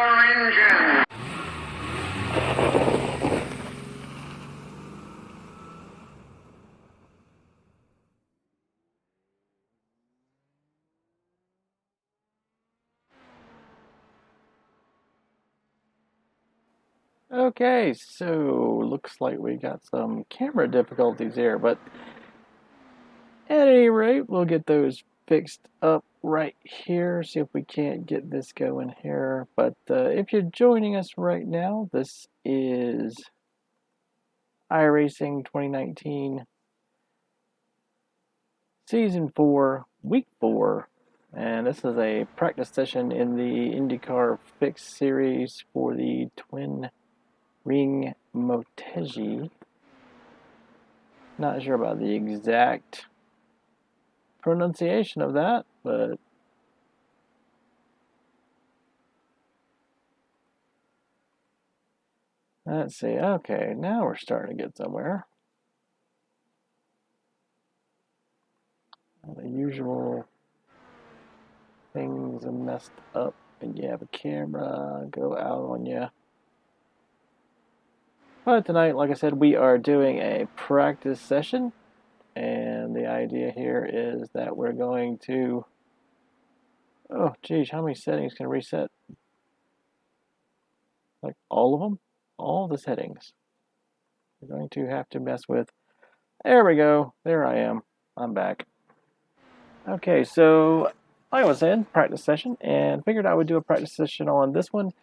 your engine. Okay, so looks like we got some camera difficulties here, but at any rate, we'll get those fixed up right here, see if we can't get this going here. But if you're joining us right now, this is Iracing 2019 Season 4, Week 4, and this is a practice session in the Indycar Fix series for the twin ring Motegi. Not sure about the exact pronunciation of that, but let's see. Okay, now we're starting to get somewhere. The usual things are messed up, and you have a camera go out on you. But tonight, like I said, we are doing a practice session, and the idea here is that we're going to, oh geez, how many settings can reset? Like all of them? All the settings. We're going to have to mess with. There we go. There I am. I'm back. Okay, so like I was saying, practice session, and figured I would do a practice session on this one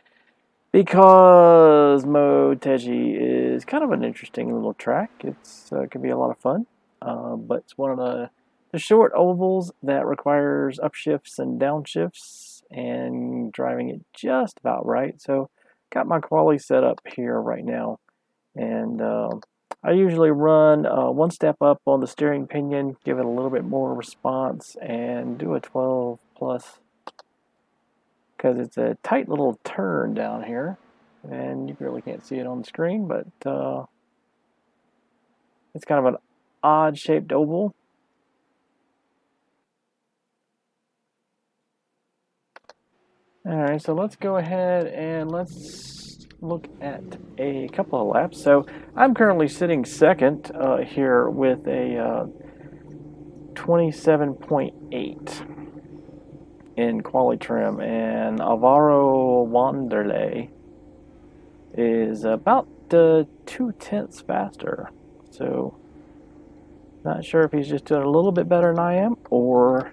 because Motegi is kind of an interesting little track. It's can be a lot of fun, but it's one of the short ovals that requires upshifts and downshifts and driving it just about right. So got my quali set up here right now, and I usually run one step up on the steering pinion, give it a little bit more response, and do a 12 plus because it's a tight little turn down here, and you really can't see it on the screen, but it's kind of an odd shaped oval. Alright, so let's go ahead and let's look at a couple of laps. So I'm currently sitting second here with a 27.8 in quali trim, and Alvaro Wanderlei is about 2/10 faster. So not sure if he's just doing a little bit better than I am or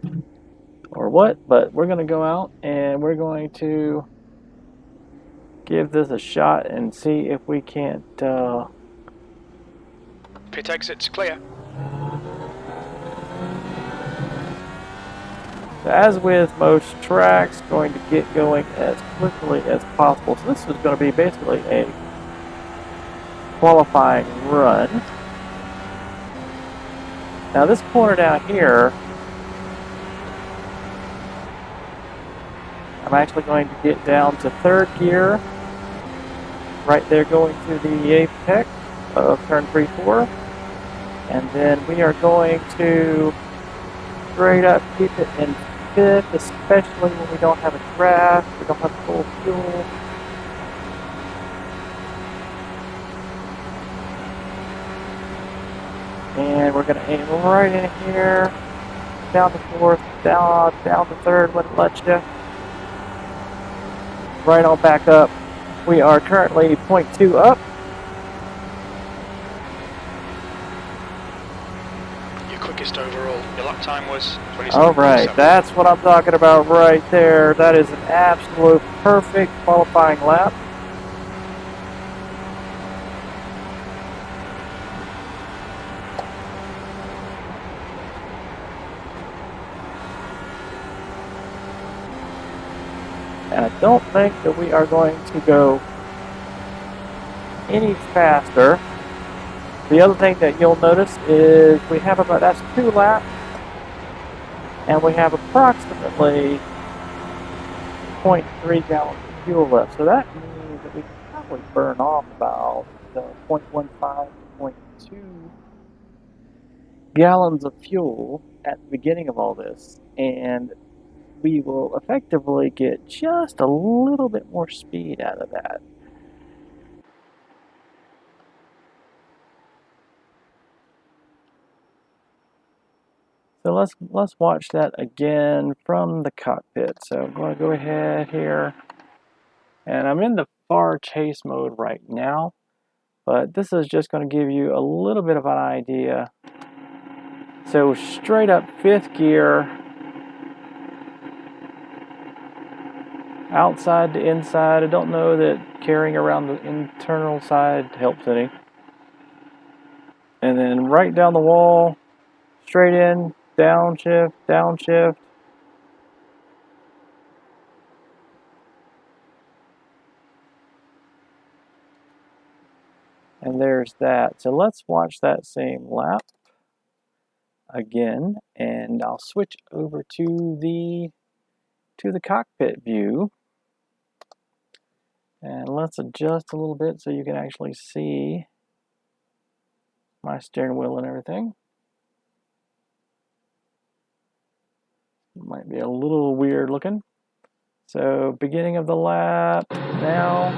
what, but we're going to go out and we're going to give this a shot and see if we can't pit exit's clear. As with most tracks, going to get going as quickly as possible. So this is going to be basically a qualifying run. Now this corner down here, I'm actually going to get down to third gear, right there going to the apex of turn 3-4. And then we are going to straight up keep it in fifth, especially when we don't have a draft, we don't have full fuel. And we're going to aim right in here, down to fourth, down to third when it lets you. Right on back up. We are currently 0.2 up. Your quickest overall. Your lap time was 27.7. All right, that's what I'm talking about right there. That is an absolute perfect qualifying lap. And I don't think that we are going to go any faster. The other thing that you'll notice is we have about, that's 2 laps, and we have approximately 0.3 gallons of fuel left. So that means that we can probably burn off about 0.15, 0.2 gallons of fuel at the beginning of all this. And we will effectively get just a little bit more speed out of that. So let's watch that again from the cockpit. So I'm going to go ahead here, and I'm in the far chase mode right now, but this is just going to give you a little bit of an idea. So straight up fifth gear, outside to inside. I don't know that carrying around the internal side helps any. And then right down the wall, straight in, downshift, downshift. And there's that. So let's watch that same lap again, and I'll switch over to the cockpit view. And let's adjust a little bit so you can actually see my steering wheel and everything. Might be a little weird looking. So beginning of the lap now.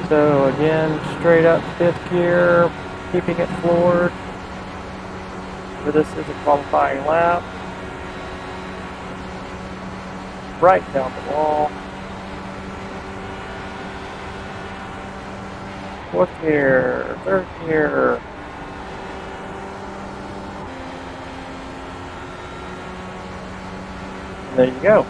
So again, straight up fifth gear, keeping it floored. So this is a qualifying lap. Right down the wall. Fourth gear, third gear. And there you go.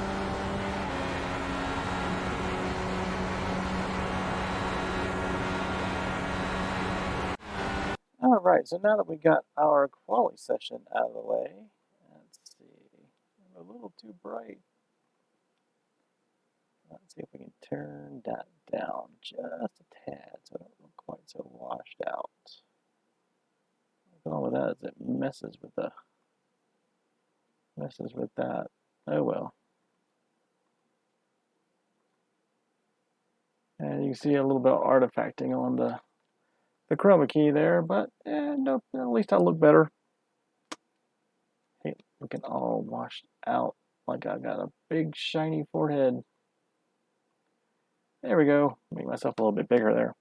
All right, so now that we got our quali session out of the way, let's see. I'm a little too bright. Let's see if we can turn that down just a tad so it don't look quite so washed out. What's wrong with that is it messes with that. Oh well. And you can see a little bit of artifacting on the chroma key there, but no, at least I look better. Hey, looking all washed out like I got a big shiny forehead. There we go. Make myself a little bit bigger there.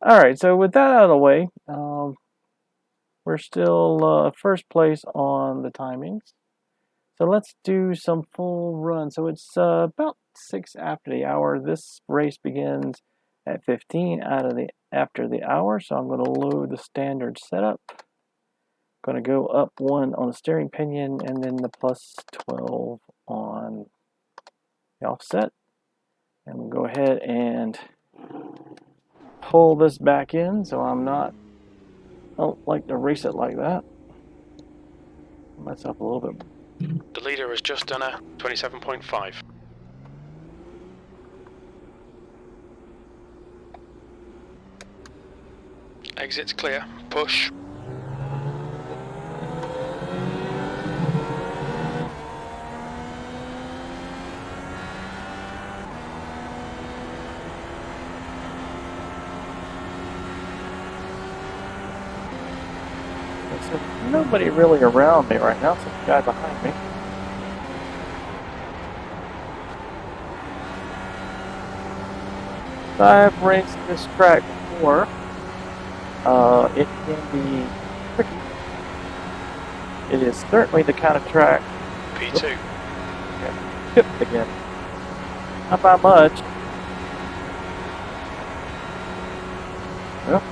All right, so with that out of the way, we're still first place on the timings. So let's do some full run. So it's about 6 after the hour. This race begins at 15 after the hour. So I'm going to load the standard setup. Going to go up 1 on the steering pinion and then the plus 12 on the offset. And we'll go ahead and pull this back in so I don't like to race it like that. Myself a little bit. The leader has just done a 27.5. Exits clear. Push. There's nobody really around me right now, so the guy behind me. So I've raced this track before. It can be tricky. It is certainly the kind of track. P2. Yeah, tipped again. Not by much. Well,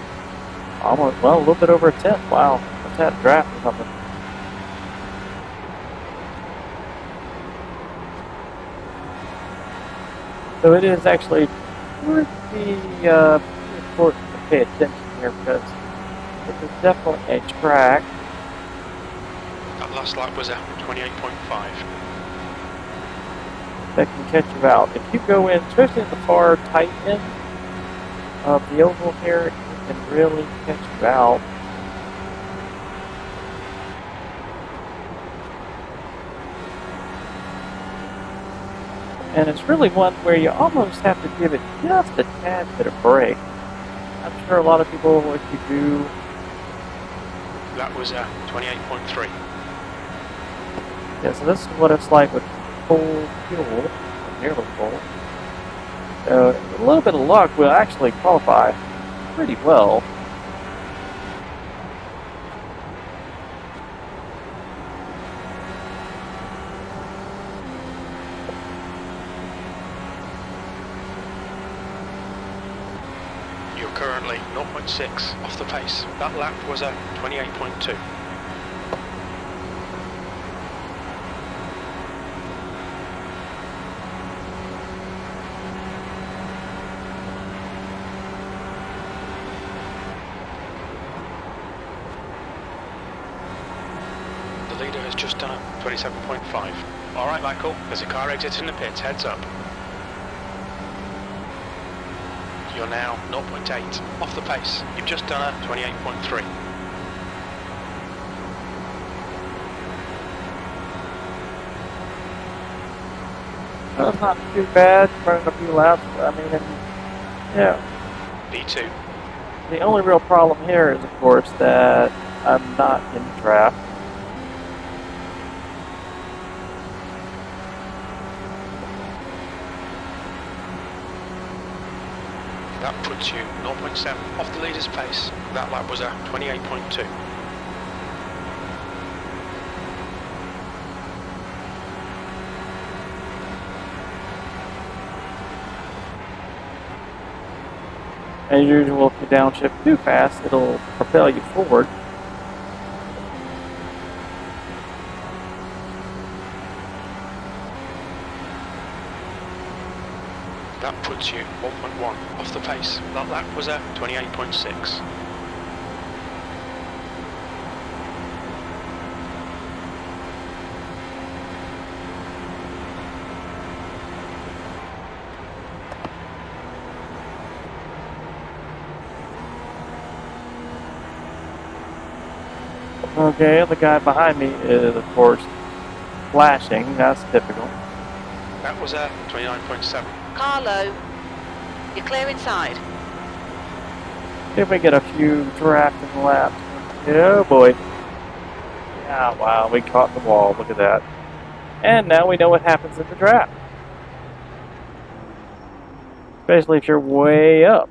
almost, well, a little bit over a 10th. Wow, must have had a draft or something. So it is actually pretty important to pay attention here because this is definitely a track. That last lap was a 28.5. That can catch you out. If you go in, especially in the far tight end of the oval here, it can really catch you out. And it's really one where you almost have to give it just a tad bit of break. I'm sure a lot of people, if you do... That was a 28.3. Yeah, so this is what it's like with full fuel, or nearly full. So a little bit of luck will actually qualify pretty well. You're currently 0.6 off the pace. That lap was a 28.2. The leader has just done a 27.5. All right, Michael, there's a car exiting the pits, heads up. You're now 0.8 off the pace. You've just done a 28.3. That's not too bad, running a few laps. I mean, yeah. B2. The only real problem here is, of course, that I'm not in draft. That puts you 0.7 off the leader's pace. That lap was a 28.2. As usual, if you downshift too fast, it'll propel you forward. That puts you 1.1 off the pace. That lap was a 28.6. Okay, the guy behind me is, of course, flashing. That's typical. That was a 29.7. Car low. You're clear inside. See if we get a few drafting laps. Oh boy. Yeah, wow, we caught the wall. Look at that. And now we know what happens in the draft. Especially if you're way up.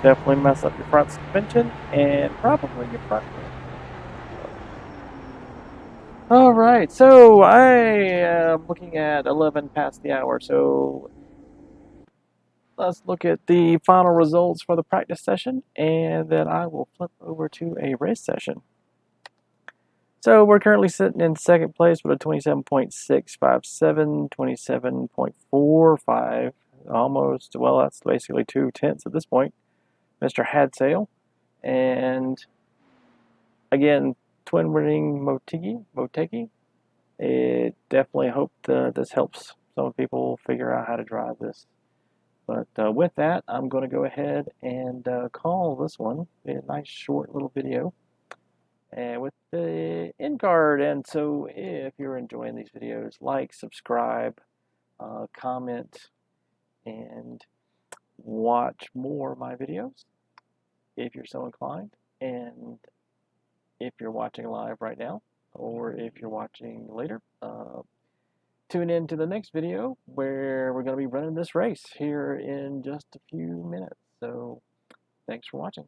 Definitely mess up your front suspension and probably your front wheel. Alright, so I am looking at 11 past the hour, so let's look at the final results for the practice session, and then I will flip over to a race session. So we're currently sitting in second place with a 27.657, 27.45, almost, well, that's basically 2/10 at this point, Mr. Hadsail. And again, twin winning Motegi. It definitely hope this helps some people figure out how to drive this. But with that, I'm going to go ahead and call this one a nice short little video and with the end card. And so if you're enjoying these videos, like, subscribe, comment, and watch more of my videos if you're so inclined. And if you're watching live right now, or if you're watching later, tune in to the next video where we're going to be running this race here in just a few minutes. So thanks for watching.